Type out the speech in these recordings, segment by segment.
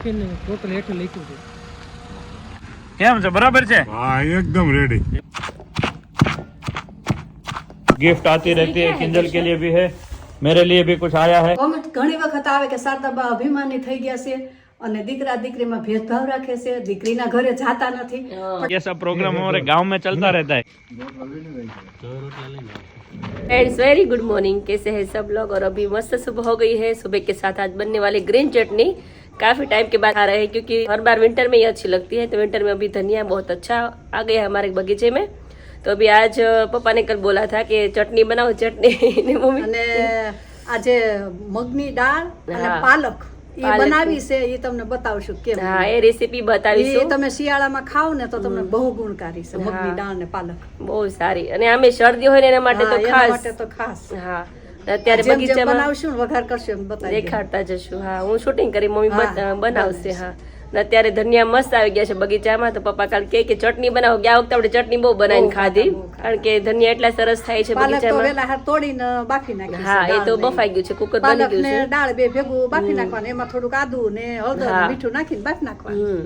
લખીને ટોટલ હેઠે લખ્યું છે. કેમ છે? બરાબર છે? हाँ एकदम रेडी. गिफ्ट आती रहती है, किंजल के लिए भी है, मेरे लिए भी कुछ आया है. કોમેન્ટ ઘણી વખત આવે કે શારદાબા અભિમાની થઈ ગયા છે અને દીકરા દીકરીમાં ભેદભાવ રાખે છે, દીકરીના ઘરે જાતા નથી. ये सब प्रोग्राम हमारे गांव में चलता रहता है. फ्रेंड्स वेरी गुड मॉर्निंग, कैसे हैं सब लोग। और अभी मस्त सुबह हो गई है। सुबह के साथ आज बनने वाली ग्रीन चटनी काफी टाइम के बाद आ रहे हैं, क्योंकि हर बार विंटर में ये अच्छी लगती है। तो विंटर में अभी धनिया बहुत अच्छा आ गया है हमारे बगीचे में। तो अभी आज पापा ने कल बोला था कि चटनी बनाओ, चटनी मम्मी અને આજે મગની દાળ અને પાલક એ બનાવી છે, એ તમને બતાવશું કેમ. हाँ ये रेसिपी बतावीશું. તમે શિયાળામાં ખાવ ને તો તમને બહુ ગુણકારી છે મગની દાળ ને પાલક. બહુ સારી. અને આમે શરદી હોય ને એના માટે તો એના ખાસ. માટે તો ખાસ. હા અત્યારે જેમ જેમ બગીચામાં બનાવશું ને વઘાર કરશું એમ બતાવી દેખાડતા જશું. હા હું શૂટિંગ કરી, મમ્મી બનાવશે. હા અત્યારે ધનિયા મસ્ત આવી ગયા છે બગીચામાં. તો પપ્પા કાલ કે ચટણી બનાવો. ગયા વખતે આપણે ચટણી બહુ બનાવીને ખાધી, કારણ કે ધનિયા એટલા સરસ થાય છે પાલક તો બગીચામાં. વેલા હાર તોડીને બાફી નાખી. હા એ તો બફાઈ ગયું છે, કુકર બની પાલક ગયું ને છે. દાળ બે ભેગું બાફી નાખવાનું, એમાં થોડુંક આદુ ને હળદર ને મીઠું નાખીને બાફી નાખવાનું.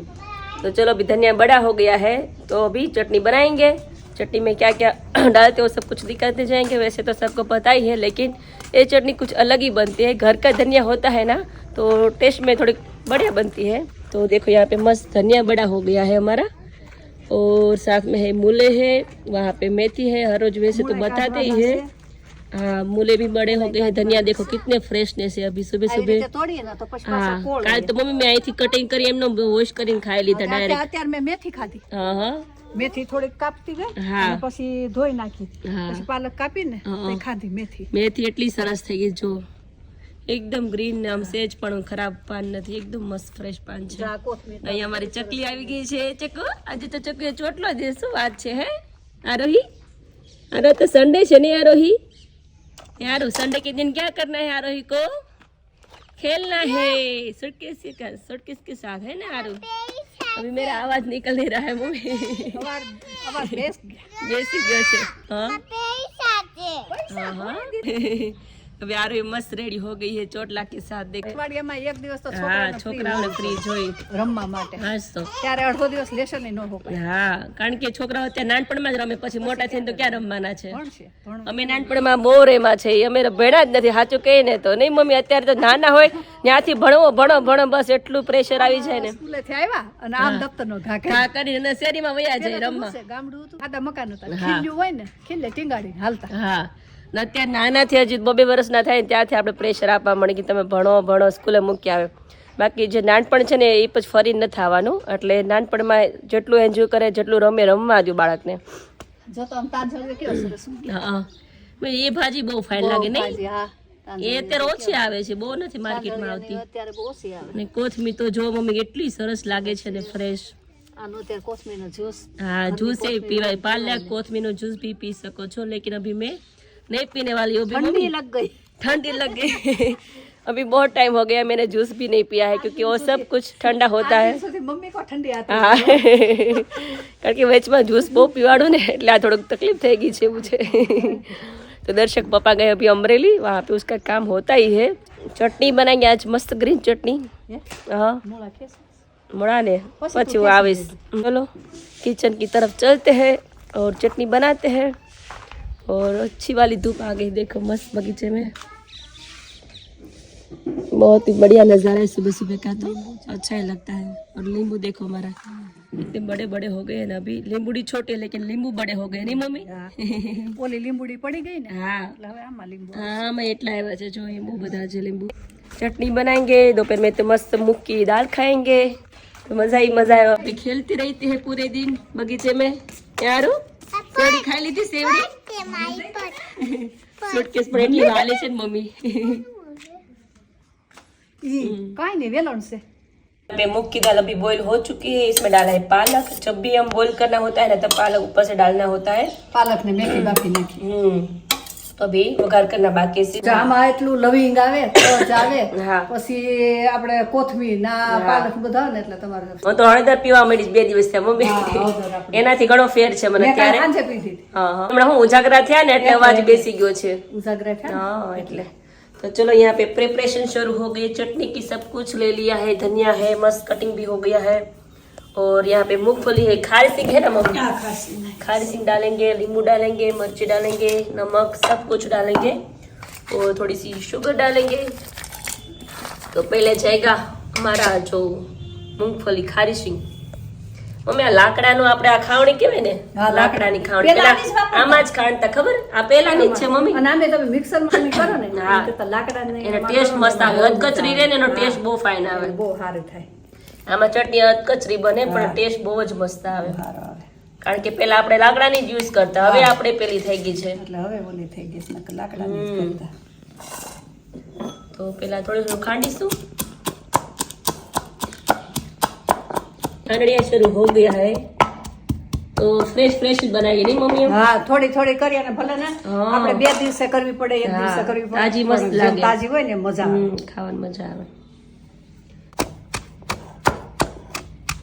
तो चलो अभी धनिया बड़ा हो गया है, तो अभी चटनी बनाएंगे. चटनी में क्या क्या डालते हो सब कुछ दिखाते जाएंगे. वैसे तो सबको पता ही है, लेकिन ये चटनी कुछ अलग ही बनती है. घर का धनिया होता है ना, तो टेस्ट में थोड़ी बढ़िया बनती है. तो देखो यहाँ पे मस्त धनिया बड़ा हो गया है हमारा, और साथ में है मूले है, वहाँ पे मेथी है. हर रोज वैसे तो बताते ही है. हाँ मूले भी बड़े हो गए हैं. धनिया देखो कितने फ्रेशनेस है अभी सुबह सुबह. તોડીએ ને તો પછી હા કાલ તો મમ્મી મેં અહીંથી કટિંગ કરી એમનો વોશ કરીને ખાઈ લીધા ડાયરેક્ટ. અત્યારે મેં મેથી ખાધી. હા હા મેથી થોડીક કાપતી ગઈ હા. અને પછી ધોઈ નાખી, હા. પછી પાલક કાપીને હા. તે ખાધી મેથી. મેથી એટલી સરસ થઈ ગઈ, જો એકદમ ગ્રીન ને આમ સેજ પણ ખરાબ પાન નથી, એકદમ મસ્ત ફ્રેશ પાન છે. જા કોથમીર અહીંયા અમારી ચકલી આવી ગઈ છે. ચકો આજે તો ચકલીએ ચોટલો દે, શું વાત છે હે आरोही? अरे तो संडे है नहीं आरोही? यार संडे के दिन क्या करना है आरोही को? खेलना है सूटकेस के साथ, है ना आरू? अभी मेरा आवाज निकल नहीं रहा है मम्मी. અવાજ બેસી ગયો છે. हाँ हाँ अभी आरू मस्त रेडी हो गई है ચોટલા के साथ. देख અઠવાડિયામાં એક દિવસ તો હા છોકરાઓને ફ્રી જોઈ રમવા માટે. હા તો ત્યારે અડધો દિવસ લેશન ન હોય. હા કારણ કે છોકરાઓ ત્યાં નાનપણમાં જ રમે, પછી મોટા થઈને તો ક્યાં રમવાના છે. ભણશે ભણ. અમે નાનપણમાં બહુ રેમાં છે, અમે ભણ્યા જ નથી સાચું કહીએ ને તો. નહીં મમ્મી અત્યારે તો નાના હોય ત્યાંથી ભણો બસ એટલું પ્રેશર આવી જાય ને. સ્કૂલેથી આવ્યા અને આમ દફતરનો ઘા ઘા કરીને શેરીમાં વયા જાય રમવા. ગામડું હતું, આડા મકાન હતા, ખીલ્યું હોય ને ખીલે ટીંગાડી હાલતા. હા ને અત્યારે નાનાથી હજી 2-2 વર્ષના થાય ને ત્યાંથી આપણે પ્રેશર આપવા મળે કે તમે ભણો સ્કૂલે મૂકી આવે. બાકી જે નાનપણ છે ને એ પછી ફરી નથી આવવાનું. એટલે નાનપણમાં જેટલું એન્જોય કરે, જેટલું રમવા દઉં બાળકને. જતો આમ તાજ હળવે કેવો સરસ. હા એ ભાજી બહુ ફાઇન લાગે નહીં? હા એ અત્યારે ઓછી આવે છે, બહુ નથી માર્કેટમાં આવતી. અત્યારે બહુ ઓછી આવે. ને કોથમીર તો જો મમ્મી એટલી સરસ લાગે છે ને ફ્રેશ. આનો અત્યારે કોથમીરનો જ્યુસ. हाँ जूस ही पीवाई, पालक कोथमीर जूस भी पी सको છો, लेकिन अभी मैं नहीं पीने वाली हूँ. ठंडी लग गई. ठंडी लग गई. अभी बहुत टाइम हो गया मैंने जूस भी नहीं पिया है, क्योंकि वो सब कुछ ठंडा होता है. મમ્મી કો ઠંડી આતી. हाँ કારણ કે વેચમાં જ્यूस બહુ પીવાડું ને એટલે આ થોડુંક તકલીફ થઈ ગઈ છે मुझे. तो दर्शक पापा गए अभी अमरेली, वहाँ पे उसका काम होता ही है. चटनी बनाएंगे आज मस्त ग्रीन चटनी. हाँ મોળા ખેસ. मुड़ा ने પછી वो आविस. चलो किचन की तरफ चलते हैं और चटनी बनाते हैं. और अच्छी वाली धूप आ गई, देखो मस्त बगीचे में. बहुत ही बढ़िया नज़ारा है सुबह सुबह का, तो अच्छा ही लगता है. और नींबू देखो हमारा इतने बड़े बड़े हो गए हैं ना. अभी लींबूड़ी छोटे लेकिन नींबू बड़े हो गए नहीं मम्मी? ઓલી લીંબુડી પડી ગઈ ને हाँ એટલે હવે આમાં લીંબુ. हाँ मैं એટલા આવ્યા છે જો नींबू બધા છે नींबू. चटनी बनाएंगे, दोपहर में तो मस्त मूंग की दाल खाएंगे. तो मजा ही मजा है. अभी खेलती रहती है पूरे दिन बगीचे में. यारो सेवड़ी खाई ली थी? सेवड़ी सूटकेस पर એટલી વાલે છે ને મમ્મી. કાઈ નહીં વેલણ છે. पे मूंग की दाल अभी बॉईल हो चुकी है, इसमें डाला है पालक. जब भी हम बॉईल करना होता है ना तब पालक ऊपर से डालना होता है. પાલક ને મેથી બાફી નાખી. तो अभी वघार करना बाकी है. જો આમાં એટલું લવિંગ આવે તજ આવે, હા. પછી આપણે કોથમીર ના પાલક બધા ને એટલે તમારે હું તો હળદર પીવા માંડી 2 દિવસ થયા મમ્મી. હળદર આપણે. એનાથી ઘણો ફેર છે મને મેં કાલ ત્યારે. સાંજે પીધી હતી. હા હમણાં હું ઉજાગરા થયા ને એટલે અવાજ બેસી ગયો છે. ઉજાગરા થયા ને. હા એટલે तो चलो यहाँ पे प्रिपरेशन शुरू हो गई, चटनी की सब कुछ ले लिया है, धनिया है, मस्त कटिंग भी हो गया है, और यहाँ पे मूंगफली है, खारी सिंग है ना मम्मी, खारी सिंग डालेंगे, नींबू डालेंगे, मिर्ची डालेंगे, नमक सब कुछ डालेंगे और थोड़ी सी शुगर डालेंगे। तो पहले जाएगा हमारा जो मूंगफली खारी सिंग। મમ્મી આ લાકડાનું આપણે આ ખાવણી કહેવાય ને, લાકડાની ખાવણી પેલા આમાં જ ખાંડતા ખબર, આ પેલાની જ છે મમ્મી, અને આમે તમે મિક્સરમાં કરો ને હા તો લાકડાને એનો ટેસ્ટ મસ્ત આવે, અધકચરી રહે ને એનો ટેસ્ટ બહુ ફાઇન આવે, બહુ સારું થાય। આમાં ચટણી અધકચરી બને પણ ટેસ્ટ બહુ જ મસ્ત આવે, કારણ કે પેલા આપણે લાકડાની જ યુઝ કરતા, હવે આપણે પેલી થઈ ગઈ છે એટલે હવે ઓલી થઈ ગઈ છે લાકડાની જ કરતા। તો પેલા થોડું ખાંડીશું। खांडड़िया शुरू हो गया है तो फ्रेश फ्रेश बनाएगी नहीं मम्मी? हाँ थोड़ी थोड़ी करिए ने भले ने આપણે બે દિવસે કરવી પડે, એક દિવસે કરવી પડે, તાજી મસ્ત લાગે, તાજી હોય ને મજા આવે, ખાવાની મજા આવે।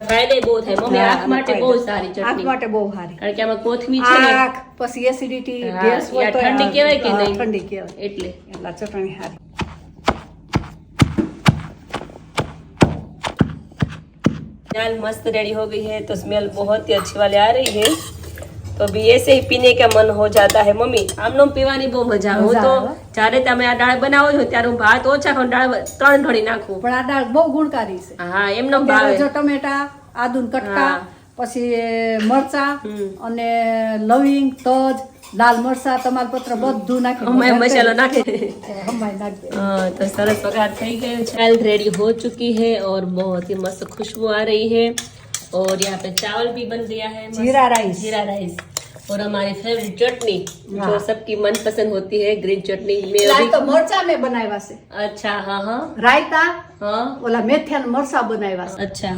ફાયદે બહુ થાય મમ્મી, આંખ માટે બહુ સારી ચટણી, આંખ માટે બહુ સારી, કારણ કે આમાં કોથમી છે ને, આંખ પછી એસિડિટી ગેસ હોય તો ઠંડી કહેવાય કે નહીં, ઠંડી કહેવાય એટલે એટલા ચટણી સારી। दाल मस्त रेडी हो गई है, तो स्मेल बहुत ही अच्छी वाली आ रही है, तो अभी ऐसे ही पीने का मन हो जाता है मम्मी। आमनो पीवानी बહુ મજા આવે, હું તો જ્યારે તમે આ દાળ બનાવો છો ત્યારે હું ભાત ઓછા ખાઉં, દાળ 3 ઢળી નાખું, પણ આ દાળ બહુ ગુણકારી છે। હા એમનો ભાવે, જો ટમેટા, આદુન કટકા, પછી મરચા અને લવિંગ, તજ, લાલ મરચા, તમાલપત્ર બધું નાખી અમે મસાલો નાખી હમાઈ નાખી। तो सरस वगार થઈ ગયો છે, दाल रेडी हो चुकी है और बहुत ही मस्त खुशबू आ रही है, और यहाँ पे चावल भी बन गया है, जीरा राइस, जीरा राइस, और हमारी फेवरेट चटनी जो सबकी मनपसंद होती है, ग्रीन चटनी में अभी तो मरचा में बनाव्या છે। अच्छा हाँ हाँ રાયતા हाँ ઓલા મેથિયાના મરચા બનાવ્યા છે। अच्छा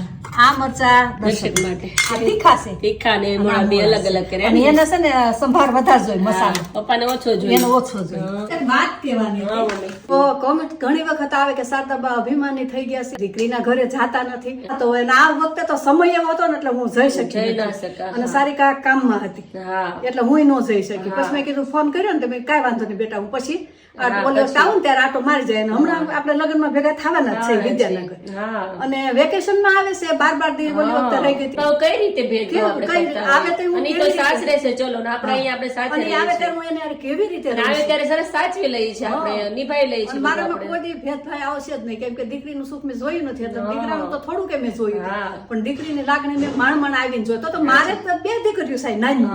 આ મરચા દર્શક માટે આ તીખા છે, તીખા ને મોળા બે અલગ અલગ કર્યા, અને એને છે ને સંભાર વધારે જોઈએ, મસાલો પપ્પાને ઓછો જોઈએ, એનો ઓછો જોઈએ। વાત કહેવાની હા મમ્મી, તો કોમેન્ટ ઘણી વખત આવે કે શારદાબા અભિમાની થઈ ગયા છે, દીકરીના ઘરે જાતા નથી, તો એને આ વખતે તો સમય એવો હતો ને એટલે હું જઈ શકી જઈ ના નથી, શકા, અને સારિકા કામમાં હતી હા એટલે હું ન જઈ શકી। પછી મેં કીધું ફોન કર્યો ને તો મેં કાંઈ વાંધો નહીં બેટા, હું પછી ઓલો આવું ને ત્યારે આટો મારી જાય, અને હમણાં આપણે લગ્નમાં ભેગા થવાના જ છે વિદ્યાનગર, હા અને વેકેશનમાં આવે છે 12 દી ઓલી વખતે રહી ગઈ હતી। તો કઈ રીતે ભેગો આપણે કઈ કરતા આવે તો હું અને ઈ તો સાસરે છે, ચલો ને આપણે અહીંયા આપણે સાથે અને રહીએ આવે છીએ, ત્યારે હું એને હારે કેવી રીતે અને આવે ત્યારે સરસ સાચવી લઈએ છીએ, આપણે નિભાઈ લઈએ છીએ, મારામાં કોઈ દી ભેદભાવ આવશે જ નહીં, કેમ કે દીકરીનું સુખ મેં જોયું નથી, એટલે દીકરાનું તો થોડું કે મેં જોયું હતું, પણ દીકરીની લાગણી મેં માણ આવીને જોઈ, તો મારે તો બે દીકરીઓ સાહેબ નાની,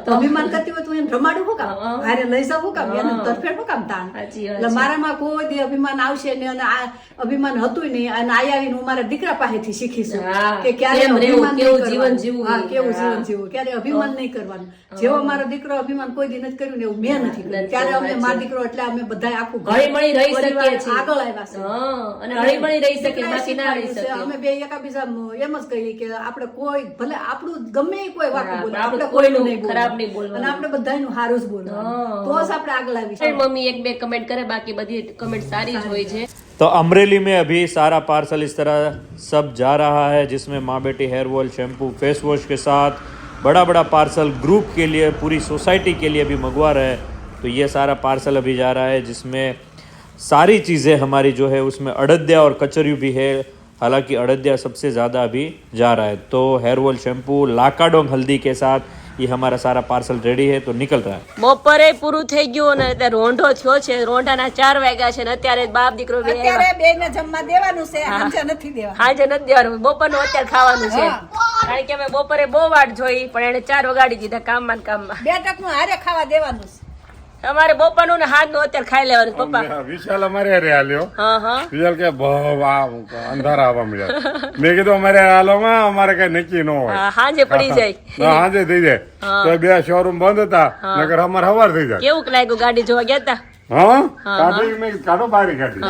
તો અભિમાન કરતી હોય તો એને રમાડું હું કામ, હારે લઈ જાવ હું કામ, એને તરફેણ હું કામ તાણ, એટલે મારામાં કોઈ દી અભિમાન આવશે ને, અને આ અભિમાન હતું નહીં, અને આવીને હું મારા દીકરા પાસેથી શીખીશું કે ક્યારે અભિમાન કેવું જીવન જીવવું, હા કેવું જીવન જીવવું, ક્યારે અભિમાન નહીં કરવાનું, જેવો મારો દીકરો અભિમાન કોઈ દી નથી કર્યું ને એવું મેં નથી કર્યું, ત્યારે અમે મારો દીકરો એટલે અમે બધા આખું હળીમળી રહી શકીએ છીએ, આગળ આવ્યા છે, અને હળીમળી રહી શકીએ, બાકી ના રહી શકીએ, અમે બે એકાબીજા એમ જ કહીએ કે આપણે કોઈ ભલે આપણું ગમે કોઈ વાત બોલે, આપણે કોઈનું નહીં ખરાબ નહીં બોલવાનું, અને આપણે બધાનું સારું જ બોલવાનું, તો જ આપણે આગળ આવી। મમ્મી એક બે કમેન્ટ કરે, બાકી બધી કમેન્ટ સારી જ હોય છે। तो अमरेली में अभी सारा पार्सल इस तरह सब जा रहा है, जिसमें माँ बेटी hair oil, shampoo, face wash के साथ बड़ा बड़ा पार्सल ग्रुप के लिए, पूरी सोसाइटी के लिए भी मंगवा रहे हैं। तो ये सारा पार्सल अभी जा रहा है, जिसमें सारी चीज़ें हमारी जो है उसमें अड़दिया और कचरियों भी है, हालांकि अड़दिया सबसे ज़्यादा अभी जा रहा है। तो हेयर ऑयल, शैम्पू, लाकाडोंग हल्दी के साथ ये हमारा सारा पार्सल रेडी है, तो निकल रहा है। બપોરે પૂરું થઈ ગયું ને અત્યારે રોંઢો થયો છે, રોંઢાના 4 વાગ્યા છે ને અત્યારે બાપ દીકરો બે અત્યારે બેને જમવા દેવાનું છે, હાંજે નથી દેવાનું, હાજે નથી દેવાનું, બપોરનું અત્યારે ખાવાનું છે, કારણ કે અમે બપોરે બહુ વાટ જોઈ, પણ એને 4 વગાડી દીધા કામમાં ને કામમાં, 2 ટકનું હારે ખાવા દેવાનું છે। અમારે બપોરનું ને હાજનું અત્યારે ખાઈ લેવાનું પપ્પા। વિશાલ અમારે હારે હાલ્યો, હા હા વિશાલ કે બહુ અંધારા આવવા મળ્યા, મેં કીધું અમારે હાલોમાં અમારે કઈ નક્કી ન હોય, હા, હાંજે પડી જાય, હાજે થઈ જાય, તો 2 શોરૂમ બંધ હતા, નકર અમારે સવાર થઈ જાય। કેવું લાગ્યું ગાડી જોવા ગયા તા? હા કાઢી મેં કાઢો બારી કાઢી,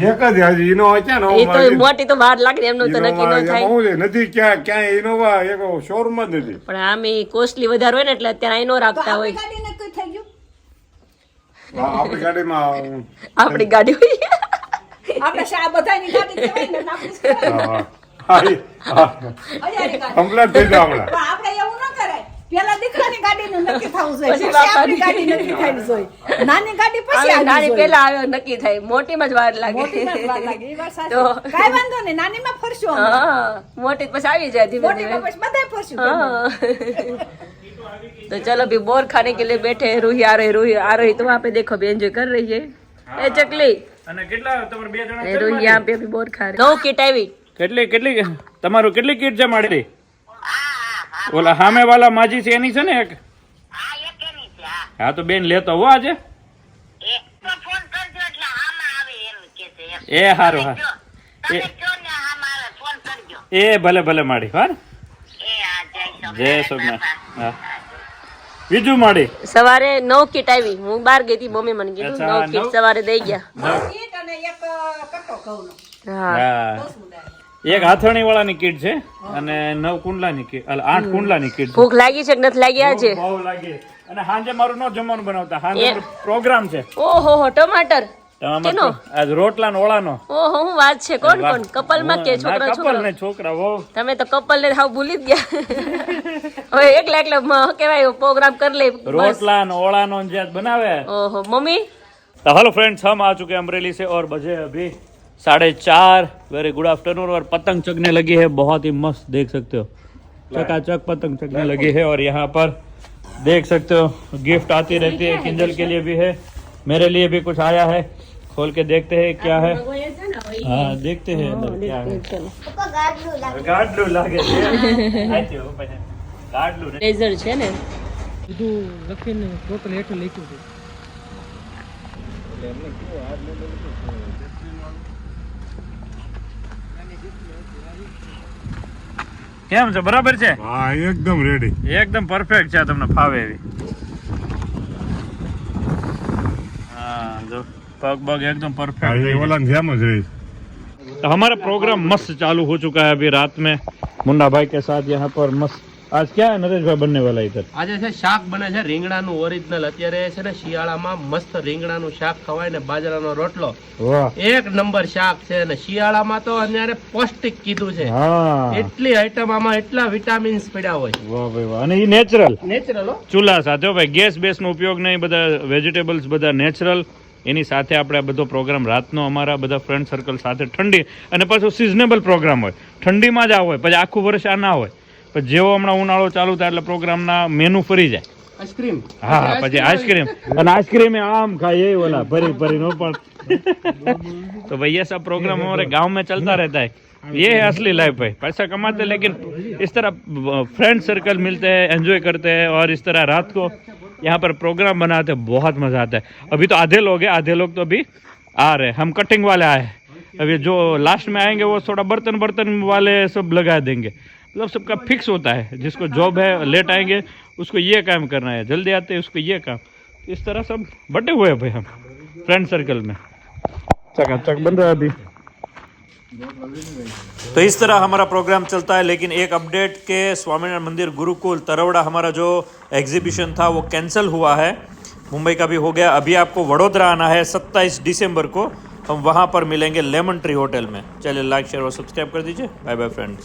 એક જ હજી ઇનોવા છે ને, એ તો મોટી તો વાર લાગે એમનું તો નક્કી ન થાય, નથી ક્યાં ઇનોવા એક શોરૂમ જ નથી, પણ આમે કોસ્ટલી વધારે હોય ને એટલે અત્યારે અહીં નો રાખતા હોય, ગાડીને કોઈ થઈ ગયું, આપણી ગાડીમાં આપણી ગાડી હોય, આપણે શા બધાની ગાડી કહેવાય ને, આપણી કમ્પ્લેટ થઈ જાય હમણાં, પણ આપણે એવું ન કરાય, પેલા દીકરાની ગાડીનું નક્કી થવું જોઈએ, પછી પછી આપણી બાપાની. ગાડી નક્કી થવી જોઈએ. નાની ગાડી પછી હવે આવવી નાની જોઈએ. પેલા આવ્યો નક્કી થાય, મોટીમાં જ વાર લાગે. મોટીમાં જ વાર લાગે, એ વાત સાચી. તો- કાંઈ વાંધો નહીં, નાનીમાં ફરશું અમે. हाँ मोटी પછી આવી જાય ધીમે મોટીમાં ધીમે. પછી બધાય ફરશું. हाँ तो चलो अभी बोर खाने के लिए बैठे हैं। रूही आ रही तो वहाँ पे देखो अभी एंजॉय कर रही है। ए चकली અને કેટલા તમારે બે જણા ए रूही यहाँ पे अभी बोर खा रही। 9 किट આવી। કેટલી તમારું કેટલી કીટ છે માડી? ઓલા સામે વાલા માજી છે એની છે ને એક? હા તો બેન લેતો હો આજે. એ હારું હા એ ભલે ભલે માડી હા જય સોમનાથ. હા બીજું માડી સવારે 9 કિટ આવી, હું બહાર ગઈ હતી, મમ્મી મને કીધું અચ્છા, 9 કિટ નવ? સવારે દઈ ગયા. ઈટ અને એક કટો ઘઉંનો. હા હા એક હાથણી વાળાની કીટ છે અને 9 કુંડલાની કીટ 8 કુંડલાની કીટ છે. ભૂખ લાગી છે કે નથી લાગી આજે? બહુ લાગે. અને સાંજે મારું નો જમવાનું બનાવતા, સાંજે પ્રોગ્રામ છે ઓહો હો ટમાટર કેનો? આજ રોટલા ને ઓળાનો. ઓહો હું વાત છે. કોણ કોણ? કપલ માં કે છોકરા કપલ છોકરા? ને છોકરા હો. તમે તો કપલ ને હાવ ભૂલી જ ગયા. હવે એકલા કેવાય प्रोग्राम कर ले बस। रोटला न ओला नो जात बनावे। ओहो मम्मी। तो हेलो फ्रेंड्स, हम आ चुके हैं अमरेली से और बजे अभी 4:30। Very good afternoon. और पतंग चगने लगी है, बहुत ही मस्त, देख सकते हो चकाचक पतंग चगने लगी है। और यहाँ पर देख सकते हो गिफ्ट आती रहती है, किंजल के लिए भी है, मेरे लिए भी कुछ आया है। खोल के देखते हैं क्या है। हाँ देखते हैं अंदर क्या है। गाडलू लागे गाडलू लेजर છે ને બધું લખીને ટોટલ હેઠળ લખ્યું છે. કેમ છે? બરાબર છે? હા એકદમ રેડી, એકદમ પરફેક્ટ છે, તમને ફાવે એવી। हाँ जो पग बग एकदम परफेक्ट। ये वाला જેમ જ રહી। तो हमारा प्रोग्राम मस्त चालू हो चुका है अभी रात में मुन्ना भाई के साथ यहाँ पर मस्त। आज क्या है नरेश भाई बनने वाला इधर? આજે છે શાક બને છે રીંગણાનું ઓરિજિનલ। અત્યારે છે ને શિયાળામાં મસ્ત રીંગણાનું શાક ખવાય ને બાજરાનો રોટલો वाह એક નંબર શાક છે। અને શિયાળામાં તો અત્યારે પૌષ્ટિક કીધું છે, हाँ એટલી આઈટમ આમાં એટલા વિટામિન્સ પડ્યા હોય, वाह भाई वाह। અને ઈ નેચરલ નેચરલ। ચૂલા સાથે હો ભાઈ, ગેસ બેસ નો ઉપયોગ નહીં, બધા વેજીટેબલ્સ બધા નેચરલ। એની સાથે આપણે આ બધો પ્રોગ્રામ રાતનો અમારા બધા ફ્રેન્ડ સર્કલ સાથે ઠંડી, અને પાછું સિઝનેબલ પ્રોગ્રામ હોય, ઠંડીમાં જ આ હોય, પછી આખું વર્ષ આ ના હોય। પણ જેવો હમણાં ઉનાળો ચાલુ થાય એટલે પ્રોગ્રામના મેનુ ફરી જાય। આઈસ્ક્રીમ हाँ પછી आइसक्रीम, અને आइसक्रीम में आम खाए यही वाला भरी भरी नो पर। तो भाई ये सब प्रोग्राम हमारे गांव में चलता रहता है, ये है असली लाइफ भाई। पैसा कमाते हैं लेकिन इस तरह फ्रेंड सर्कल मिलते हैं, एंजॉय करते हैं, और इस तरह रात को यहाँ पर प्रोग्राम बनाते हैं, बहुत मजा आता है। अभी तो आधे लोग हैं, आधे लोग तो अभी आ रहे हैं, हम कटिंग वाले आए हैं। अभी जो लास्ट में आएंगे वो थोड़ा बर्तन वाले सब लगा देंगे, मतलब सबका फिक्स होता है। जिसको जॉब है लेट आएंगे उसको ये काम करना है, जल्दी आते हैं उसको ये काम। इस तरह सब बटे हुए हैं भाई हम फ्रेंड सर्कल में, चकाचक बन रहा है अभी। तो इस तरह हमारा प्रोग्राम चलता है। लेकिन एक अपडेट के स्वामीनारायण मंदिर गुरुकुल तरवड़ा हमारा जो एग्जीबिशन था वो कैंसिल हुआ है, मुंबई का भी हो गया। अभी आपको वडोदरा आना है 27 दिसंबर को, हम वहाँ पर मिलेंगे लेमन ट्री होटल में। चलिए लाइक शेयर और सब्सक्राइब कर दीजिए। Bye bye friends.